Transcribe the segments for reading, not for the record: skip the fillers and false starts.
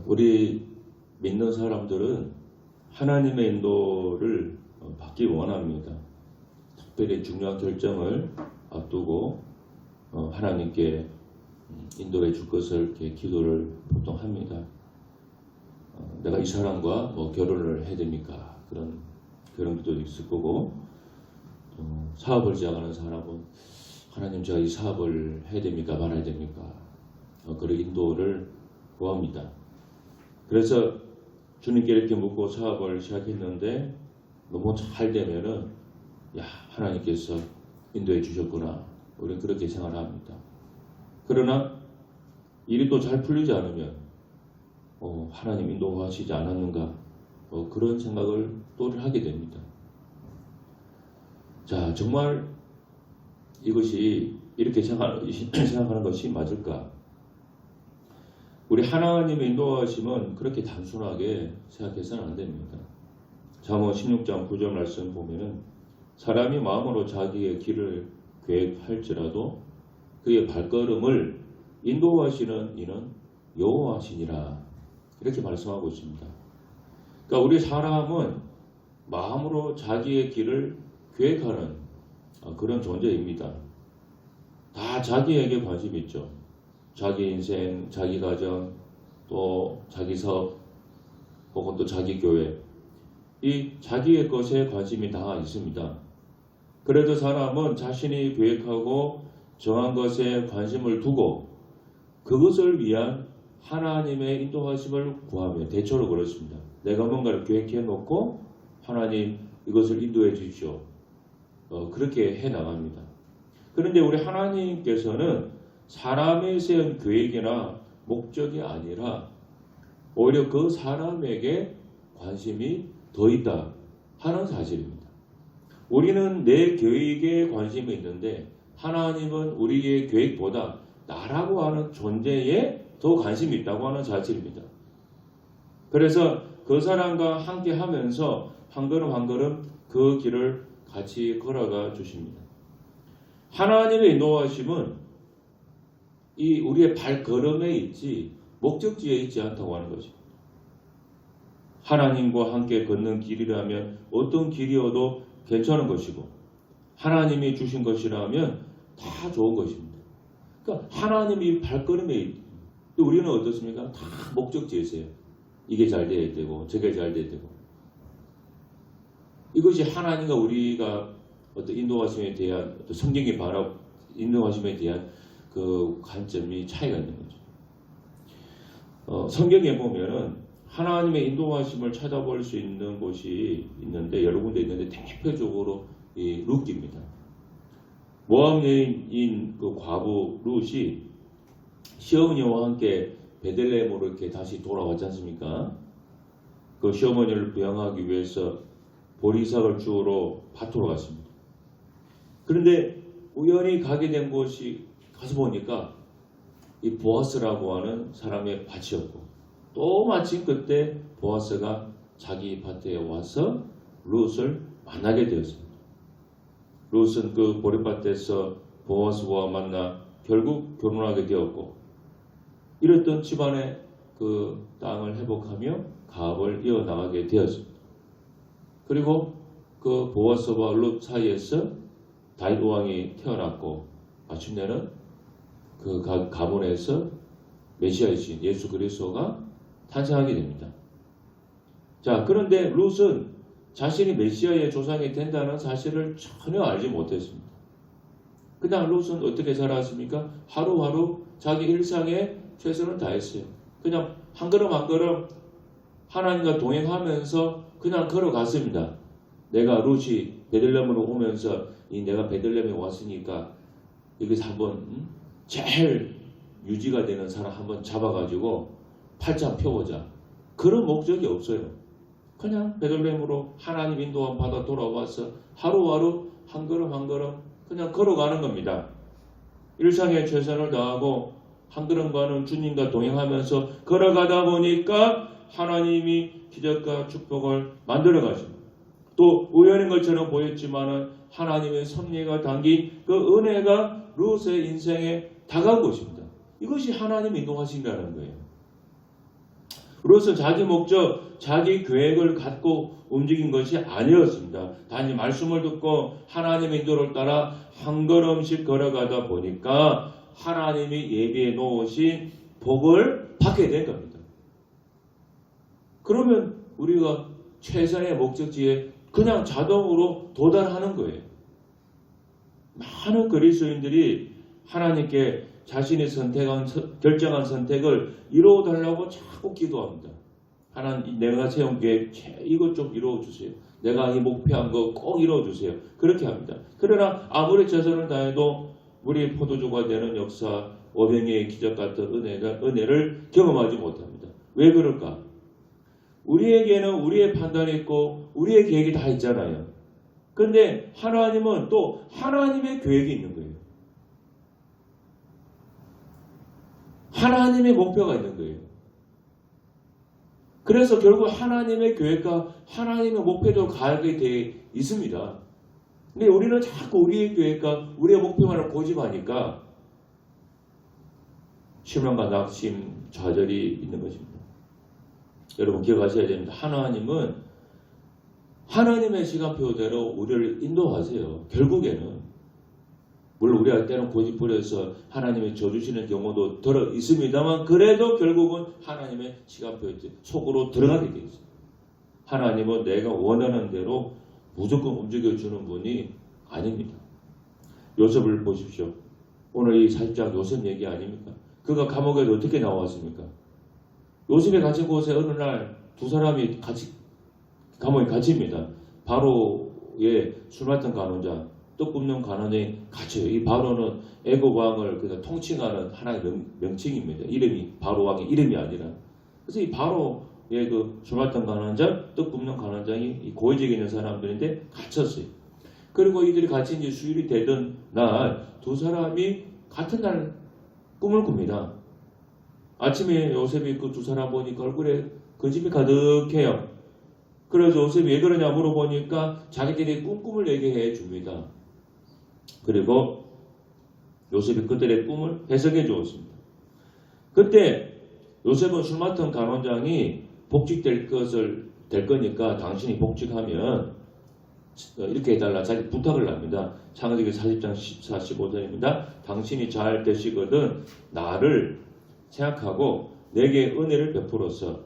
우리 믿는 사람들은 하나님의 인도를 받기 원합니다. 특별히 중요한 결정을 앞두고 하나님께 인도해 줄 것을 이렇게 기도를 보통 합니다. 내가 이 사람과 결혼을 해야 됩니까? 그런 기도도 있을 거고, 사업을 시작하는 사람은 하나님 제가 이 사업을 해야 됩니까? 말아야 됩니까? 그런 인도를 구합니다. 그래서 주님께 이렇게 묻고 사업을 시작했는데 너무 잘 되면은 하나님께서 인도해 주셨구나. 우리는 그렇게 생각합니다. 그러나 일이 또 잘 풀리지 않으면 하나님 인도하시지 않았는가? 그런 생각을 또 하게 됩니다. 자, 정말 이것이 이렇게 생각하는 것이 맞을까? 우리 하나님의 인도하심은 그렇게 단순하게 생각해서는 안 됩니다. 잠언 16장 9절 말씀 보면은 사람이 마음으로 자기의 길을 계획할지라도 그의 발걸음을 인도하시는 이는 여호와시니라, 이렇게 말씀하고 있습니다. 그러니까 우리 사람은 마음으로 자기의 길을 계획하는 그런 존재입니다. 다 자기에게 관심이 있죠. 자기 인생, 자기 가정, 또 자기 사업, 혹은 또 자기 교회, 이 자기의 것에 관심이 다 있습니다. 그래도 사람은 자신이 계획하고 정한 것에 관심을 두고 그것을 위한 하나님의 인도하심을 구하며, 대체로 그렇습니다. 내가 뭔가를 계획해 놓고 하나님 이것을 인도해 주십시오. 그렇게 해 나갑니다. 그런데 우리 하나님께서는 사람에 세운 계획이나 목적이 아니라 오히려 그 사람에게 관심이 더 있다 하는 사실입니다. 우리는 내 계획에 관심이 있는데 하나님은 우리의 계획보다 나라고 하는 존재에 더 관심이 있다고 하는 사실입니다. 그래서 그 사람과 함께 하면서 한 걸음 한 걸음 그 길을 같이 걸어가 주십니다. 하나님의 인도하심은 이 우리의 발걸음에 있지 목적지에 있지 않다고 하는 것입니다. 하나님과 함께 걷는 길이라면 어떤 길이어도 괜찮은 것이고 하나님이 주신 것이라면 다 좋은 것입니다. 그러니까 하나님이 발걸음에 있고 우리는 어떻습니까? 다 목적지에 있어요. 이게 잘 돼야 되고 저게 잘 돼야 되고, 이것이 하나님과 우리가 어떤 인도하심에 대한 어떤 성경의 바로 인도하심에 대한 그 관점이 차이가 있는 거죠. 성경에 보면은 하나님의 인도하심을 찾아볼 수 있는 곳이 있는데 여러 군데 있는데 대표적으로 이 룻기입니다. 모압 여인인 그 과부 룻이 시어머니와 함께 베들레헴으로 이렇게 다시 돌아왔지 않습니까? 그 시어머니를 부양하기 위해서 보리삭을 주우러 밭으로 갔습니다. 그런데 우연히 가게 된 곳이 가서 보니까 이 보아스라고 하는 사람의 밭이었고, 또 마침 그때 보아스가 자기 밭에 와서 룻을 만나게 되었습니다. 룻은 그 보리밭에서 보아스와 만나 결국 결혼하게 되었고, 이랬던 집안의 그 땅을 회복하며 가업을 이어나가게 되었습니다. 그리고 그 보아스와 룻 사이에서 다윗 왕이 태어났고, 마침내는 그 가문에서 메시아이신 예수 그리스도가 탄생하게 됩니다. 자, 그런데 룻은 자신이 메시아의 조상이 된다는 사실을 전혀 알지 못했습니다. 그냥 룻은 어떻게 살았습니까? 하루하루 자기 일상에 최선을 다했어요. 그냥 한 걸음 한 걸음 하나님과 동행하면서 그냥 걸어갔습니다. 내가 룻이 베들레헴으로 오면서 내가 베들레헴에 왔으니까 여기서 한번 제일 유지가 되는 사람 한번 잡아가지고 팔짱 펴보자. 그런 목적이 없어요. 그냥 베들레헴으로 하나님 인도함 받아 돌아와서 하루하루 한 걸음 한 걸음 그냥 걸어가는 겁니다. 일상에 최선을 다하고 한 걸음가는 주님과 동행하면서 걸어가다 보니까 하나님이 기적과 축복을 만들어 가십니다. 또 우연인 것처럼 보였지만은 하나님의 섭리가 담긴 그 은혜가 룻의 인생에 다가온 것입니다. 이것이 하나님이 인도하신다는 거예요. 롯은 자기 목적, 자기 계획을 갖고 움직인 것이 아니었습니다. 단지 말씀을 듣고 하나님의 인도를 따라 한 걸음씩 걸어가다 보니까 하나님이 예비해 놓으신 복을 받게 된 겁니다. 그러면 우리가 최선의 목적지에 그냥 자동으로 도달하는 거예요. 많은 그리스도인들이 하나님께 자신이 결정한 선택을 이루어달라고 자꾸 기도합니다. 하나님, 내가 세운 계획 이것 좀 이루어주세요. 내가 이 목표한 거 꼭 이루어주세요. 그렇게 합니다. 그러나 아무리 최선을 다해도 우리의 포도주가 되는 역사, 오병이의 기적 같은 은혜를 경험하지 못합니다. 왜 그럴까? 우리에게는 우리의 판단이 있고 우리의 계획이 다 있잖아요. 근데 하나님은 또 하나님의 계획이 있는 거예요. 하나님의 목표가 있는 거예요. 그래서 결국 하나님의 계획과 하나님의 목표도 가게 되어 있습니다. 근데 우리는 자꾸 우리의 계획과 우리의 목표만을 고집하니까 실망과 낙심, 좌절이 있는 것입니다. 여러분 기억하셔야 됩니다. 하나님은 하나님의 시간표대로 우리를 인도하세요. 결국에는 물론 우리가 때는 고집 부려서 하나님이 져주시는 경우도 들어 있습니다만 그래도 결국은 하나님의 시간표 속으로 들어가게 되어 있어요. 하나님은 내가 원하는 대로 무조건 움직여주는 분이 아닙니다. 요셉을 보십시오. 오늘 이 40장 요셉 얘기 아닙니까? 그가 감옥에서 어떻게 나왔습니까? 요셉이 갇힌 곳에 어느 날 두 사람이 같이 감옥에 갇힙니다. 바로의 술 맡은 간원자, 떡 굽는 간원에 갇혀요. 이 바로는 애굽 왕을 그냥 통칭하는 하나의 명칭입니다. 이름이 바로 왕의 이름이 아니라. 그래서 이 바로의 그 술 맡은 간원자, 떡 굽는 간원장이 고위직에 있는 사람들인데 갇혔어요. 그리고 이들이 갇힌 지 수일이 되던 날 두 사람이 같은 날 꿈을 꿉니다. 아침에 요셉이 그 두 사람 보니까 얼굴에 근심이 가득해요. 그래서 요셉이 왜 그러냐 물어보니까 자기들이 꿈을 얘기해 줍니다. 그리고 요셉이 그들의 꿈을 해석해 주었습니다. 그때 요셉은 술 맡은 간원장이 복직될 거니까 당신이 복직하면 이렇게 해달라 자기 부탁을 합니다. 창세기 40장 14, 15절입니다. 당신이 잘 되시거든 나를 생각하고 내게 은혜를 베풀어서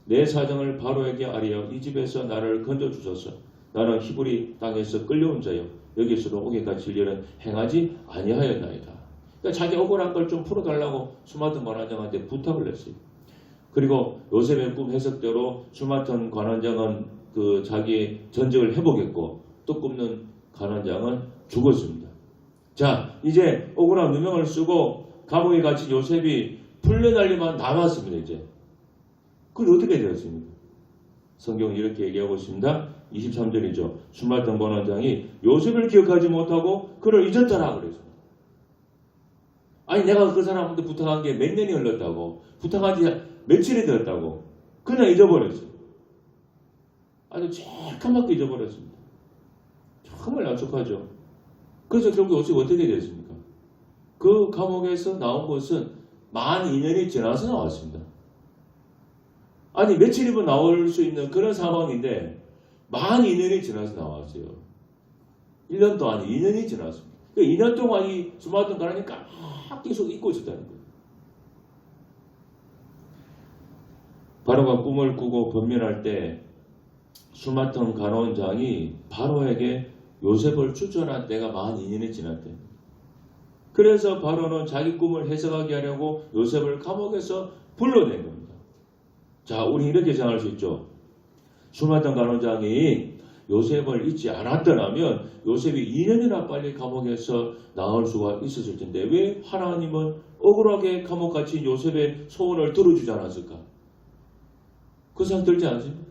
내 사정을 바로에게 알려 이 집에서 나를 건져주소서. 나는 히브리 땅에서 끌려온 자요 여기서로 오기까지 진리는 행하지 아니하였나이다. 그러니까 자기 억울한 걸 좀 풀어달라고 술 맡은 관원장한테 부탁을 했어요. 그리고 요셉의 꿈 해석대로 술 맡은 관원장은 그 자기 전적을 해보겠고 떡 굽는 관원장은 죽었습니다. 자, 이제 억울한 누명을 쓰고 감옥에 갇힌 요셉이 풀려날리만 남았습니다. 이제 그건 어떻게 되었습니까? 성경은 이렇게 얘기하고 있습니다. 23절이죠. 술 맡은 관원장이 요셉을 기억하지 못하고 그를 잊었더라 그랬습니다. 아니 내가 그 사람한테 부탁한 게 몇 년이 흘렀다고, 부탁한 지 며칠이 되었다고 그냥 잊어버렸어요. 아주 쬐까맣게 잊어버렸습니다. 정말 약속하죠. 그래서 결국 요셉이 어떻게 됐습니까? 그 감옥에서 나온 것은 만 2년이 지나서 나왔습니다. 아니 며칠이면 나올 수 있는 그런 상황인데 만 2년이 지나서 나왔어요. 1년도 아니 2년이 지났습니다. 그 2년 동안 이 술 맡은 관원이 까맣게 계속 잊고 있었다는 거예요. 바로가 꿈을 꾸고 번면할 때 술 맡은 간원장이 바로에게 요셉을 추천한 때가 만 2년이 지났대. 그래서 바로는 자기 꿈을 해석하게 하려고 요셉을 감옥에서 불러낸 겁니다. 자, 우리 이렇게 생각할 수 있죠. 술 맡은 간원장이 요셉을 잊지 않았더라면 요셉이 2년이나 빨리 감옥에서 나올 수가 있었을 텐데 왜 하나님은 억울하게 감옥 갇힌 요셉의 소원을 들어주지 않았을까? 그 생각 들지 않으십니까?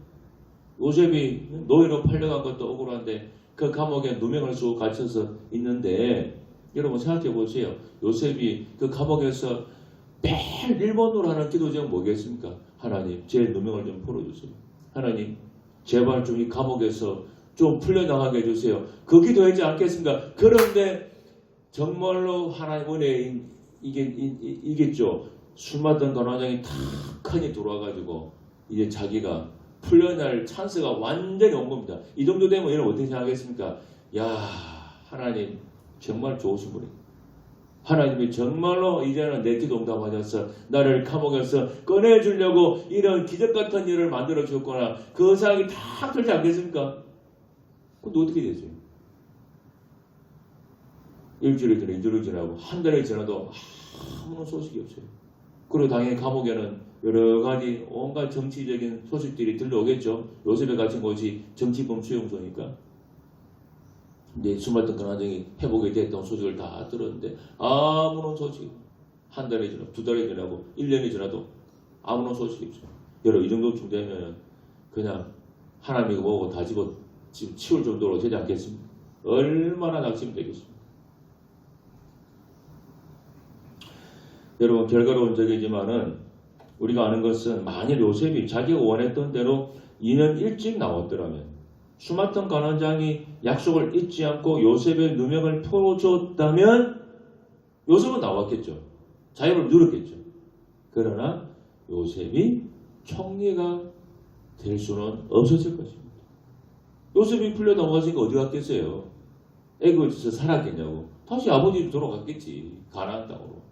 요셉이 노예로 팔려간 것도 억울한데 그 감옥에 누명을 쓰고 갇혀서 있는데 여러분 생각해 보세요. 요셉이 그 감옥에서 매일 일본어로 하는 기도 제목 뭐겠습니까? 하나님 제 누명을 좀 풀어주세요. 하나님 제발 좀 이 감옥에서 좀 풀려나가게 해주세요. 그 기도하지 않겠습니까? 그런데 정말로 하나님 은혜인 이겠죠. 술 맡은 관원장이 탁하니 들어와가지고 이제 자기가 풀려날 찬스가 완전히 온 겁니다. 이 정도 되면 여러분 어떻게 생각하겠습니까? 야, 하나님 정말 좋으신 분이에요. 하나님이 정말로 이제는 내 기도 응답하셔서 나를 감옥에서 꺼내주려고 이런 기적 같은 일을 만들어 주셨구나. 그 생각이 다 들지 않겠습니까? 근데 어떻게 되죠? 일주일이 지나 이주일이 지나고 한 달이 지나도 아무런 소식이 없어요. 그리고 당연히 감옥에는 여러 가지 온갖 정치적인 소식들이 들려오겠죠. 요셉에 갇힌 곳이 정치범 수용소니까. 이제 숨었던 근황이 회복이 됐던 소식을 다 들었는데 아무런 소식. 한 달이 지나고 두 달이 지나고 1년이 지나도 아무런 소식이 없어요. 여러분 이 정도쯤 되면 그냥 하나님이 뭐고 다 치울 정도로 되지 않겠습니까? 얼마나 낙심이 되겠습니까? 여러분 결과로운 적이지만은 우리가 아는 것은 만일 요셉이 자기가 원했던 대로 2년 일찍 나왔더라면 수마턴 관원장이 약속을 잊지 않고 요셉의 누명을 펴줬다면 요셉은 나왔겠죠. 자유를 누렸겠죠. 그러나 요셉이 총리가 될 수는 없었을 것입니다. 요셉이 풀려 나왔으니까 어디 갔겠어요? 애굽에서 살았겠냐고. 다시 아버지로 돌아갔겠지. 가나안 땅으로.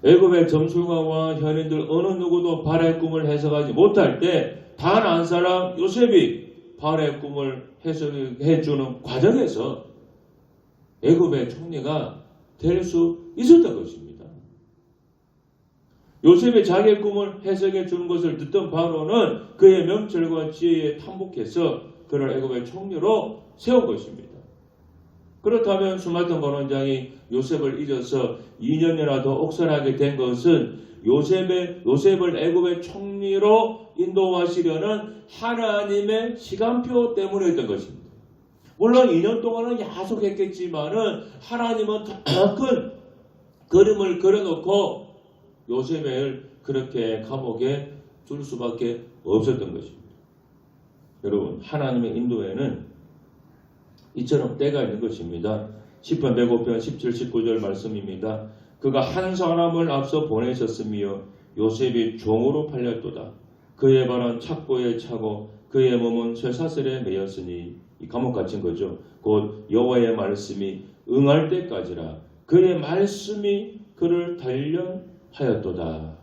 애굽의 점술가와 현인들 어느 누구도 발의 꿈을 해석하지 못할 때 단 한 사람 요셉이 발의 꿈을 해석해주는 과정에서 애굽의 총리가 될 수 있었던 것입니다. 요셉이 자기의 꿈을 해석해 주는 것을 듣던 바로는 그의 명철과 지혜에 탐복해서 그를 애굽의 총리로 세운 것입니다. 그렇다면 수마턴 관원장이 요셉을 잊어서 2년이나 더 옥살하게 된 것은 요셉을 애굽의 총리로 인도하시려는 하나님의 시간표 때문이었던 것입니다. 물론 2년 동안은 야속했겠지만은 하나님은 더 큰 그림을 그려놓고 요셉을 그렇게 감옥에 둘 수밖에 없었던 것입니다. 여러분 하나님의 인도에는 이처럼 때가 있는 것입니다. 10편 105편 17, 19절 말씀입니다. 그가 한 사람을 앞서 보내셨으며 요셉이 종으로 팔렸도다. 그의 발은 착고에 차고 그의 몸은 쇠사슬에 매였으니 이 감옥 갇힌 거죠. 곧 여호와의 말씀이 응할 때까지라. 그의 말씀이 그를 단련하였도다.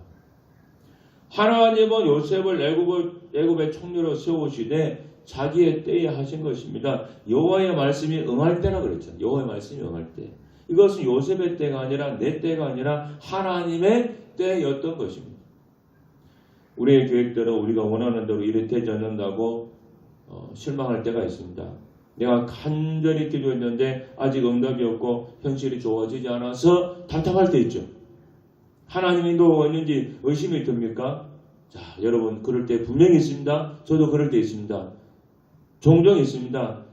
하나님은 요셉을 애굽의 총리로 세우시되 자기의 때에 하신 것입니다. 여호와의 말씀이 응할 때라 그랬죠. 여호와의 말씀이 응할 때. 이것은 요셉의 때가 아니라 내 때가 아니라 하나님의 때였던 것입니다. 우리의 계획대로 우리가 원하는 대로 일이 되지 않는다고 실망할 때가 있습니다. 내가 간절히 기도했는데 아직 응답이 없고 현실이 좋아지지 않아서 답답할 때 있죠. 하나님이 인도가 있는지 의심이 듭니까? 자, 여러분 그럴 때 분명히 있습니다. 저도 그럴 때 있습니다. 종종 있습니다.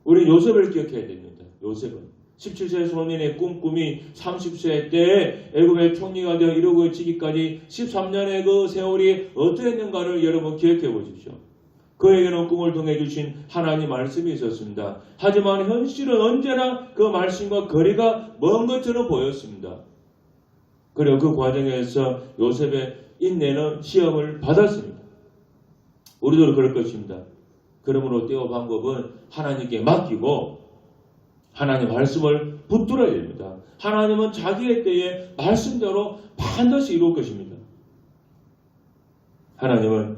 우리 요셉을 기억해야 됩니다. 요셉은 17세 소년의 꿈이 30세 때에 애굽의 총리가 되어 이루고 지기까지 13년의 그 세월이 어떠했는가를 여러분 기억해 보십시오. 그에게는 꿈을 통해 주신 하나님 말씀이 있었습니다. 하지만 현실은 언제나 그 말씀과 거리가 먼 것처럼 보였습니다. 그리고 그 과정에서 요셉의 인내는 시험을 받았습니다. 우리도 그럴 것입니다. 그러므로 때와 방법은 하나님께 맡기고 하나님 말씀을 붙들어야 됩니다. 하나님은 자기의 때에 말씀대로 반드시 이룰 것입니다. 하나님은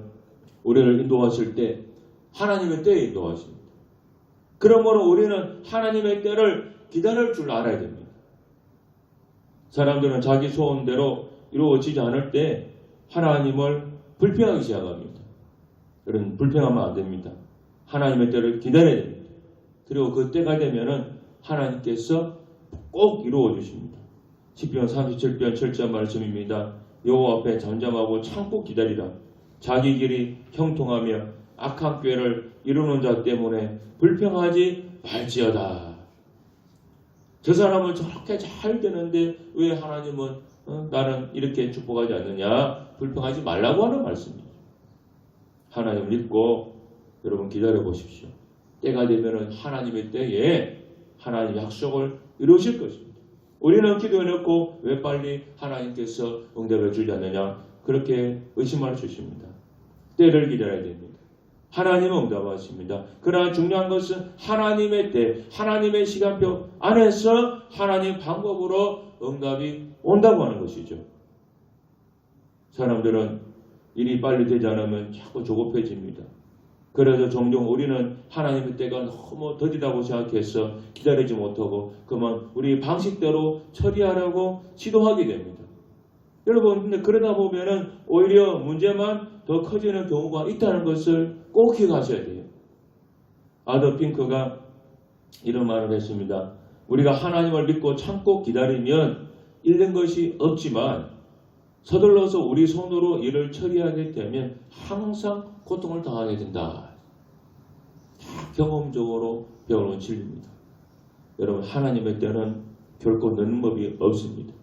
우리를 인도하실 때 하나님의 때에 인도하십니다. 그러므로 우리는 하나님의 때를 기다릴 줄 알아야 됩니다. 사람들은 자기 소원대로 이루어지지 않을 때 하나님을 불평하기 시작합니다. 여러분 불평하면 안 됩니다. 하나님의 때를 기다려야 됩니다. 그리고 그 때가 되면은 하나님께서 꼭 이루어 주십니다. 시편 37편 7절 말씀입니다. 여호와 앞에 잠잠하고 참고 기다리라. 자기 길이 형통하며 악한 꾀를 이루는 자 때문에 불평하지 말지어다. 저 사람은 저렇게 잘 되는데 왜 하나님은 나는 이렇게 축복하지 않느냐? 불평하지 말라고 하는 말씀입니다. 하나님 믿고 여러분 기다려 보십시오. 때가 되면은 하나님의 때에 하나님 약속을 이루실 것입니다. 우리는 기도해놓고 왜 빨리 하나님께서 응답해 주지 않느냐? 그렇게 의심할 수 있습니다. 때를 기다려야 됩니다. 하나님은 응답하십니다. 그러나 중요한 것은 하나님의 때, 하나님의 시간표 안에서 하나님 방법으로 응답이 온다고 하는 것이죠. 사람들은 일이 빨리 되지 않으면 자꾸 조급해집니다. 그래서 종종 우리는 하나님의 때가 너무 더디다고 생각해서 기다리지 못하고 그만 우리 방식대로 처리하려고 시도하게 됩니다. 여러분, 근데 그러다 보면은 오히려 문제만 더 커지는 경우가 있다는 것을 꼭 기억하셔야 돼요. 아더 핑크가 이런 말을 했습니다. 우리가 하나님을 믿고 참고 기다리면 잃는 것이 없지만 서둘러서 우리 손으로 일을 처리하게 되면 항상 고통을 당하게 된다. 경험적으로 배우는 진리입니다. 여러분, 하나님의 때는 결코 늦는 법이 없습니다.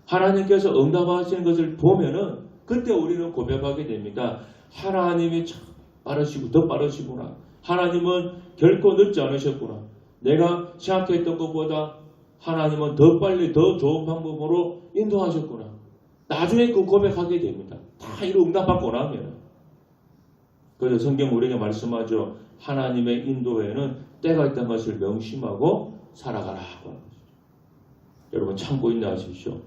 하나님께서 응답하시는 것을 보면은 그때 우리는 고백하게 됩니다. 하나님이 참 빠르시고 더 빠르시구나. 하나님은 결코 늦지 않으셨구나. 내가 생각했던 것보다 하나님은 더 빨리 더 좋은 방법으로 인도하셨구나. 나중에 그 고백하게 됩니다. 다 이루 응답받고 나면. 그래서 성경 우리에게 말씀하죠. 하나님의 인도에는 때가 있다는 것을 명심하고 살아가라고 하는 것이죠. 여러분, 참고 인내하십시오.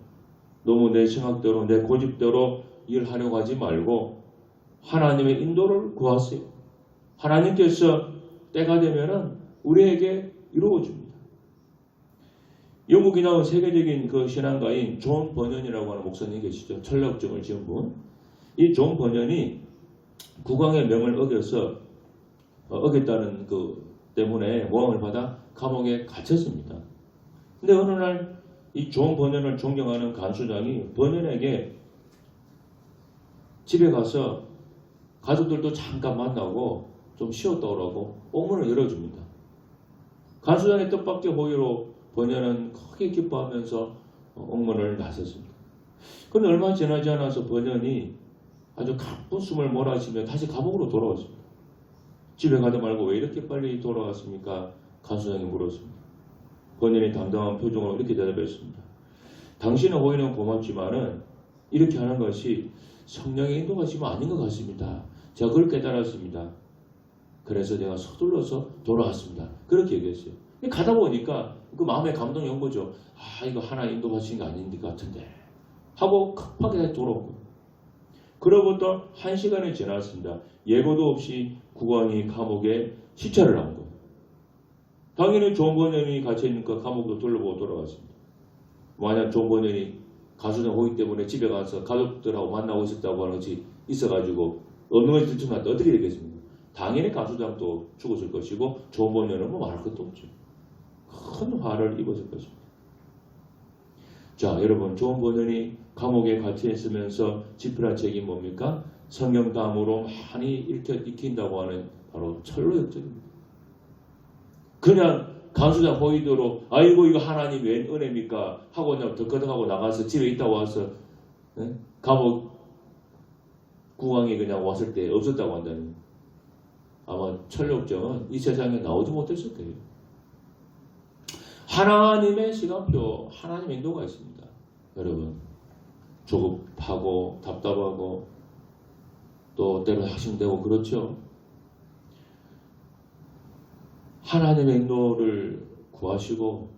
너무 내 생각대로 내 고집대로 일하려고 하지 말고 하나님의 인도를 구하세요. 하나님께서 때가 되면은 우리에게 이루어줍니다. 영국이 나온 세계적인 그 신앙가인 존 버년이라고 하는 목사님 계시죠. 철학적을 지은 분. 이 존 버년이 국왕의 명을 어겼다는 그 때문에 모함을 받아 감옥에 갇혔습니다. 근데 어느 날 이 존 버년을 존경하는 간수장이 버년에게 집에 가서 가족들도 잠깐 만나고 좀 쉬었다 오라고 옥문을 열어줍니다. 간수장의 뜻밖의 호의로 버년은 크게 기뻐하면서 옥문을 나섰습니다. 그런데 얼마 지나지 않아서 버년이 아주 가쁜 숨을 몰아쉬며 다시 감옥으로 돌아왔습니다. 집에 가지 말고 왜 이렇게 빨리 돌아왔습니까? 간수장이 물었습니다. 버년이 당당한 표정으로 이렇게 대답했습니다. 당신의 호의는 고맙지만은 이렇게 하는 것이 성령의 인도하심은 아닌 것 같습니다. 제가 그걸 깨달았습니다. 그래서 내가 서둘러서 돌아왔습니다. 그렇게 얘기했어요. 가다 보니까 그 마음에 감동이 온 거죠. 아, 이거 하나님 인도하신 게 아닌 것 같은데 하고 급하게 다시 돌아온 거예요. 그로부터 1시간이 지났습니다. 예고도 없이 국왕이 감옥에 시찰을 한 거예요. 당연히 존 버년이 갇혀있으니까 감옥도 둘러보고 돌아갔습니다. 만약 존 버년이 가수장 호의 때문에 집에 가서 가족들하고 만나고 있었다고 하는 것이 있어가지고 없는 것이 들춰났다 어떻게 되겠습니까? 당연히 가수장도 죽었을 것이고 존 버년은 뭐 말할 것도 없죠. 큰 화를 입었을 것입니다. 자, 여러분, 존 버년이 감옥에 갇혀 있으면서 집필한 책이 뭡니까? 성경 다음으로 많이 익힌다고 하는 바로 철로 역정입니다. 그냥 간수장 호의대로 아이고 이거 하나님 웬 은혜입니까? 하고 그냥 덕커덕하고 나가서 집에 있다 와서 감옥 국왕이 그냥 왔을 때 없었다고 한다는 아마 철력정은 이 세상에 나오지 못했을 거예요. 하나님의 시간표, 하나님의 인도가 있습니다. 여러분, 조급하고 답답하고 또 때로 확신되고 그렇죠. 하나님의 인도를 구하시고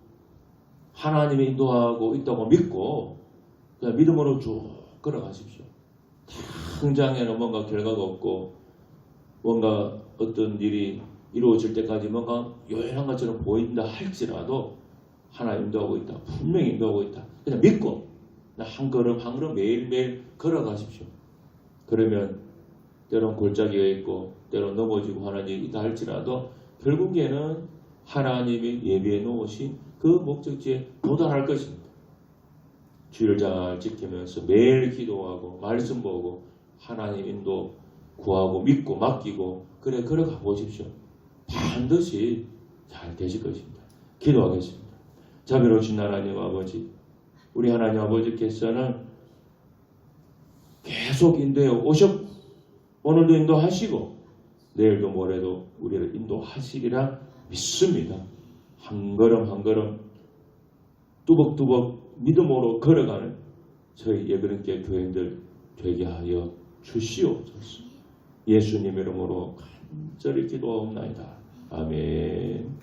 하나님의 인도하고 있다고 믿고 그냥 믿음으로 쭉 걸어가십시오. 당장에는 뭔가 결과가 없고 뭔가 어떤 일이 이루어질 때까지 뭔가 요연한 것처럼 보인다 할지라도 하나님 인도하고 있다. 분명히 인도하고 있다. 그냥 믿고 한 걸음 한 걸음 매일매일 걸어가십시오. 그러면 때론 골짜기가 있고 때론 넘어지고 하는 일이 있다 할지라도 결국에는 하나님이 예비해 놓으신 그 목적지에 도달할 것입니다. 주의를 잘 지키면서 매일 기도하고 말씀 보고 하나님 인도 구하고 믿고 맡기고 그래 걸어가 보십시오. 반드시 잘 되실 것입니다. 기도하겠습니다. 자비로우신 하나님 아버지, 우리 하나님 아버지께서는 계속 인도해 오셨고 오늘도 인도하시고 내일도 모레도 우리를 인도하시리라 믿습니다. 한 걸음 한 걸음 뚜벅뚜벅 믿음으로 걸어가는 저희 예배님께 교인들 되게 하여 주시옵소서. 예수님 이름으로 간절히 기도하옵나이다. 아멘.